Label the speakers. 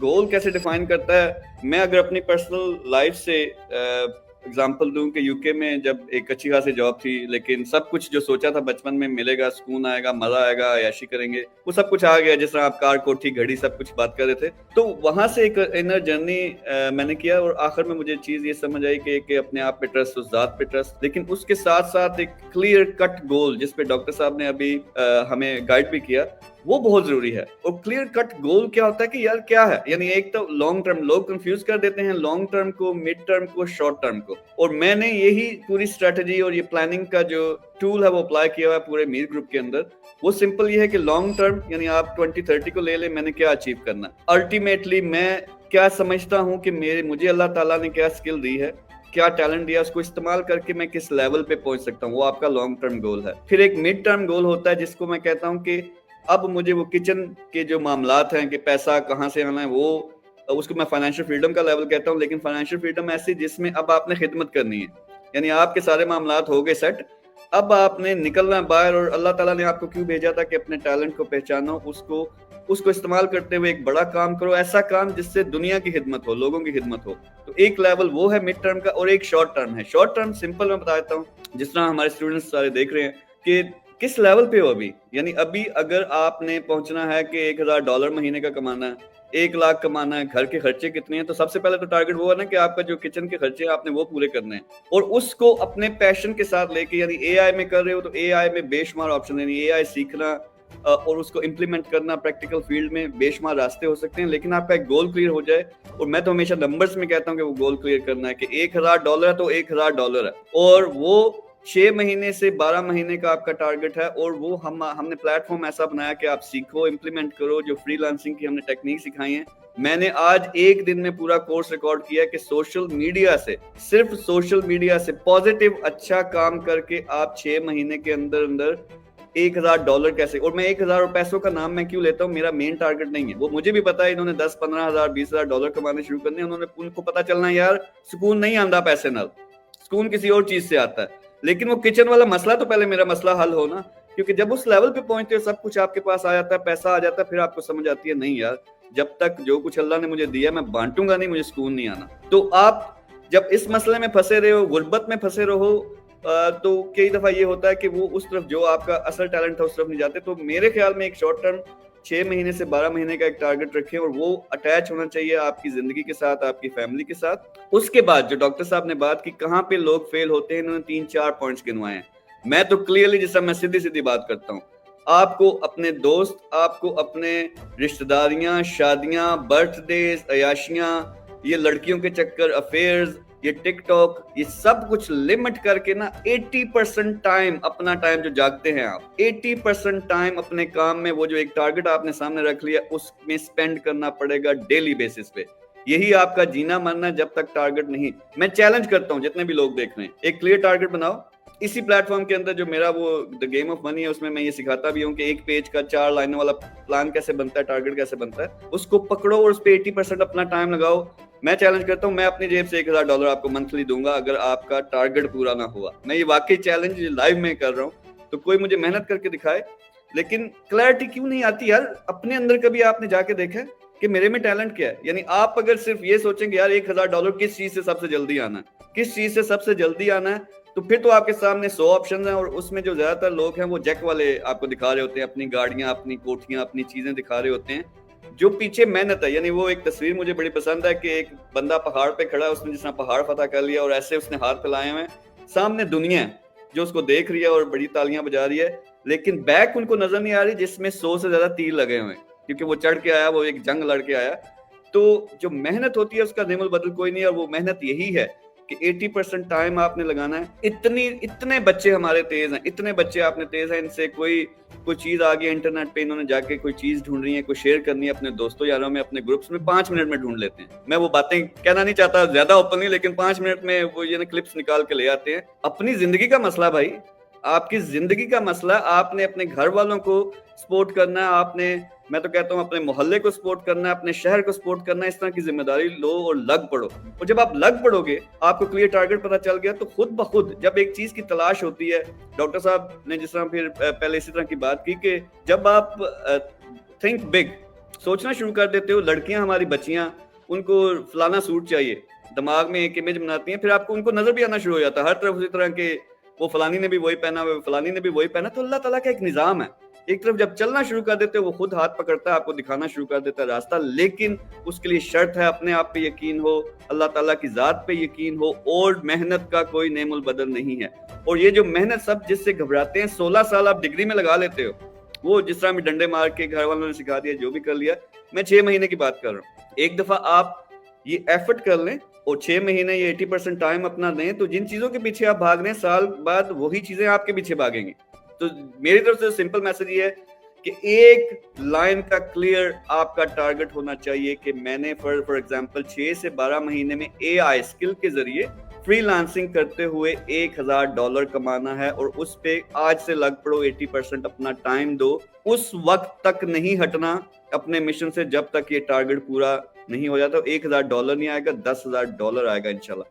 Speaker 1: गोल कैसे डिफाइन करता है, मैं अगर अपनी पर्सनल लाइफ से एग्जाम्पल दूं कि यूके में जब एक अच्छी खासी जॉब थी, लेकिन सब कुछ जो सोचा था बचपन में मिलेगा, सुकून आएगा, मजा आएगा, ऐशी करेंगे, वो सब कुछ आ गया। जिस तरह आप कार, कोठी, घड़ी सब कुछ बात कर रहे थे, तो वहां से एक इनर जर्नी मैंने किया और आखिर में मुझे चीज ये समझ आई कि अपने आप पे ट्रस्ट, उस जात पे ट्रस्ट, लेकिन उसके साथ साथ एक क्लियर कट गोल, जिसपे डॉक्टर साहब ने अभी हमें गाइड भी किया, वो बहुत जरूरी है। और क्लियर कट गोल क्या होता है कि यार क्या है, यानी एक तो लॉन्ग टर्म, लोग कंफ्यूज कर देते हैं लॉन्ग टर्म को, मिड टर्म को, शॉर्ट टर्म को, और मैंने यही पूरी स्ट्रेटजी और ये प्लानिंग का जो टूल है वो अप्लाई किया हुआ है पूरे मीर ग्रुप के अंदर। वो सिंपल ये है कि लॉन्ग टर्म यानी आप 2030 को ले ले, मैंने क्या अचीव करना, अल्टीमेटली मैं क्या समझता हूँ कि मुझे अल्लाह ताला ने क्या स्किल दी है, क्या टैलेंट दिया, उसको इस्तेमाल करके मैं किस लेवल पे पहुंच सकता हूँ, वो आपका लॉन्ग टर्म गोल है। फिर एक मिड टर्म गोल होता है जिसको मैं कहता हूँ कि अब मुझे वो किचन के जो मामलात हैं कि पैसा कहाँ से आना है, वो उसको मैं फाइनेंशियल फ्रीडम का लेवल कहता हूँ। लेकिन फाइनेंशियल फ्रीडम ऐसी जिसमें अब आपने खिदमत करनी है, यानी आपके सारे मामलात हो गए सेट, अब आपने निकलना बाहर, और अल्लाह ताला ने आपको क्यों भेजा था कि अपने टैलेंट को पहचानो, उसको इस्तेमाल करते हुए एक बड़ा काम करो, ऐसा काम जिससे दुनिया की खिदमत हो, लोगों की खिदमत हो। तो एक लेवल वो है मिड टर्म का, और एक शॉर्ट टर्म है। शॉर्ट टर्म सिंपल मैं बता देता हूँ, जिस तरह हमारे स्टूडेंट्स सारे देख रहे हैं कि किस लेवल पे हो अभी, यानी अभी अगर आपने पहुंचना है कि $1000 महीने का कमाना है, 1 लाख कमाना है, घर के खर्चे कितने हैं, तो सबसे पहले तो टारगेट वो है ना कि आपका जो किचन के खर्चे हैं आपने वो पूरे करने हैं, और उसको अपने पैशन के साथ लेके, यानी एआई में कर रहे हो तो एआई में बेशुमार ऑप्शन, यानी एआई सीखना और उसको इम्प्लीमेंट करना प्रैक्टिकल फील्ड में बेशुमार रास्ते हो सकते हैं, लेकिन आपका एक गोल क्लियर हो जाए। और मैं तो हमेशा नंबर्स में कहता हूँ कि वो गोल क्लियर करना है कि $1000 है तो $1000 है, और वो 6 महीने से 12 महीने का आपका टारगेट है। और वो हमने प्लेटफॉर्म ऐसा बनाया कि आप सीखो, इम्प्लीमेंट करो, जो फ्रीलांसिंग की हमने टेक्निक सिखाई है। मैंने आज एक दिन में पूरा कोर्स रिकॉर्ड किया कि सोशल मीडिया से, सिर्फ सोशल मीडिया से पॉजिटिव अच्छा काम करके आप 6 महीने के अंदर अंदर $1000 कैसे। और मैं 1000 पैसों का नाम मैं क्यों लेता हूँ, मेरा मेन टारगेट नहीं है, वो मुझे भी पता है इन्होंने 10-15 हजार $20,000 कमाने शुरू करने, उनको पता चलना यार सुकून नहीं आता पैसे नाल, सुकून किसी और चीज से आता है। लेकिन वो किचन वाला मसला तो पहले मेरा मसला हल हो ना, क्योंकि जब उस लेवल पे पहुंचते हो सब कुछ आपके पास आ जाता है, पैसा आ जाता है, फिर आपको समझ आती है नहीं यार, जब तक जो कुछ अल्लाह ने मुझे दिया मैं बांटूंगा नहीं, मुझे सुकून नहीं आना। तो आप जब इस मसले में फंसे रहे हो, गुर्बत में फंसे रहो, तो कई दफा ये होता है कि वो उस तरफ जो आपका असल टैलेंट था उस तरफ नहीं जाते। तो मेरे ख्याल में एक शॉर्ट टर्म 6 महीने से 12 महीने का एक टारगेट रखें, और वो अटैच होना चाहिए आपकी जिंदगी के साथ, आपकी फैमिली के साथ। उसके बाद जो डॉक्टर साहब ने बात की कहाँ पे लोग फेल होते हैं, इन्होंने 3-4 पॉइंट्स गिनवाए हैं। मैं तो क्लियरली, जिससे मैं सीधी सीधी बात करता हूँ, आपको अपने दोस्त, आपको अपने रिश्तेदारियां, शादियां, बर्थडेज, अयाशियां, ये लड़कियों के चक्कर, अफेयर्स, ये टिकटॉक, ये सब कुछ लिमिट करके ना 80% टाइम, अपना टाइम जो जागते हैं आप, 80% टाइम अपने काम में, वो जो एक टारगेट आपने सामने रख लिया उसमें स्पेंड करना पड़ेगा डेली बेसिस पे। यही आपका जीना मानना, जब तक टारगेट नहीं। मैं चैलेंज करता हूँ जितने भी लोग देख रहे हैं, एक क्लियर टारगेट बनाओ। इसी प्लेटफॉर्म के अंदर जो मेरा वो द गेम ऑफ मनी है, उसमें मैं ये सिखाता भी हूँ कि एक पेज का 4 लाइनों वाला प्लान कैसे बनता है, टारगेट कैसे बनता है, उसको पकड़ो और उस पे 80% अपना टाइम लगाओ। मैं चैलेंज करता हूँ, मैं अपनी जेब से $1000 आपको मंथली दूंगा अगर आपका टारगेट पूरा ना हुआ। मैं ये वाकई चैलेंज लाइव में कर रहा हूँ, तो कोई मुझे मेहनत करके दिखाए। लेकिन क्लैरिटी क्यों नहीं आती यार, अपने अंदर कभी आपने जाके देखा कि मेरे में टैलेंट क्या है? यानी आप अगर सिर्फ ये सोचेंगे यार $1000 किस चीज से सबसे जल्दी आना है, किस चीज से सबसे जल्दी आना है, तो फिर तो आपके सामने 100 ऑप्शन हैं, और उसमें जो ज्यादातर लोग हैं वो जैक वाले आपको दिखा रहे होते हैं, अपनी गाड़ियां, अपनी कोठियां, अपनी चीजें दिखा रहे होते हैं। जो पीछे मेहनत है, यानी वो एक तस्वीर मुझे बड़ी पसंद है कि एक बंदा पहाड़ पे खड़ा है, उसने जिस तरह पहाड़ फतह कर लिया और ऐसे उसने हाथ फैलाए हुए, सामने दुनिया है जो उसको देख रही है और बड़ी तालियां बजा रही है, लेकिन बैक उनको नजर नहीं आ रही जिसमें 100 से ज्यादा तीर लगे हुए हैं, क्योंकि वो चढ़ के आया, वो एक जंग लड़ के आया। तो जो मेहनत होती है उसका नेमुल बदल कोई नहीं है, और वो मेहनत यही है कि 80% टाइम आपने लगाना है। इतने बच्चे हमारे तेज हैं, इतने बच्चे आपने तेज हैं, इनसे कोई चीज आ गई इंटरनेट पे, इन्होंने जाके कोई चीज ढूंढ रही है, कोई शेयर करनी है अपने दोस्तों यारों में, अपने ग्रुप्स में, 5 मिनट में ढूंढ लेते हैं। मैं वो बातें कहना नहीं चाहता ज्यादा ओपनली, लेकिन 5 मिनट में वो ये क्लिप्स निकाल के ले आते हैं। अपनी जिंदगी का मसला भाई, आपकी जिंदगी का मसला, आपने अपने घर वालों को सपोर्ट करना है, आपने, मैं तो कहता हूँ अपने मोहल्ले को सपोर्ट करना है, अपने शहर को सपोर्ट करना है। इस तरह की जिम्मेदारी लो और लग पड़ो। और जब आप लग पड़ोगे, आपको क्लियर टारगेट पता चल गया, तो खुद ब खुद जब एक चीज की तलाश होती है, डॉक्टर साहब ने जिस तरह फिर पहले इसी तरह की बात की कि जब आप थिंक बिग, सोचना शुरू कर देते हो। लड़कियां हमारी बच्चियां, उनको फलाना सूट चाहिए, दिमाग में एक इमेज बनाती हैं, फिर आपको उनको नजर भी आना शुरू हो जाता है हर तरफ उसी तरह के, वो फलानी ने भी वही पहना, वो फलानी ने भी वही पहना। तो अल्लाह ताला का एक निजाम है, एक तरफ जब चलना शुरू कर देते हो वो खुद हाथ पकड़ता है, आपको दिखाना शुरू कर देता है रास्ता, लेकिन उसके लिए शर्त है अपने आप पे यकीन हो, अल्लाह ताला की जात पे यकीन हो, और मेहनत का कोई नेमुल बदल नहीं है। और ये जो मेहनत सब जिससे घबराते हैं, 16 साल आप डिग्री में लगा लेते हो, वो जिस तरह में डंडे मार के घर वालों ने सिखा दिया, जो भी कर लिया, मैं 6 महीने की बात कर रहा हूँ। एक दफा आप ये एफर्ट कर लें और 6 महीने ये 80% टाइम अपना दें, तो जिन चीजों के पीछे आप भाग रहे हैं, साल बाद वही चीजें आपके पीछे भागेंगी। तो मेरी तरफ से सिंपल मैसेज ये है कि एक लाइन का क्लियर आपका टारगेट होना चाहिए कि मैंने फॉर एग्जांपल 6 से 12 महीने में एआई स्किल के जरिए फ्रीलांसिंग करते हुए $1000 कमाना है, और उस पे आज से लग पड़ो, 80% अपना टाइम दो, उस वक्त तक नहीं हटना अपने मिशन से जब तक ये टारगेट पूरा नहीं हो जाता। $1000 नहीं आएगा, $10,000 आएगा इंशाल्लाह।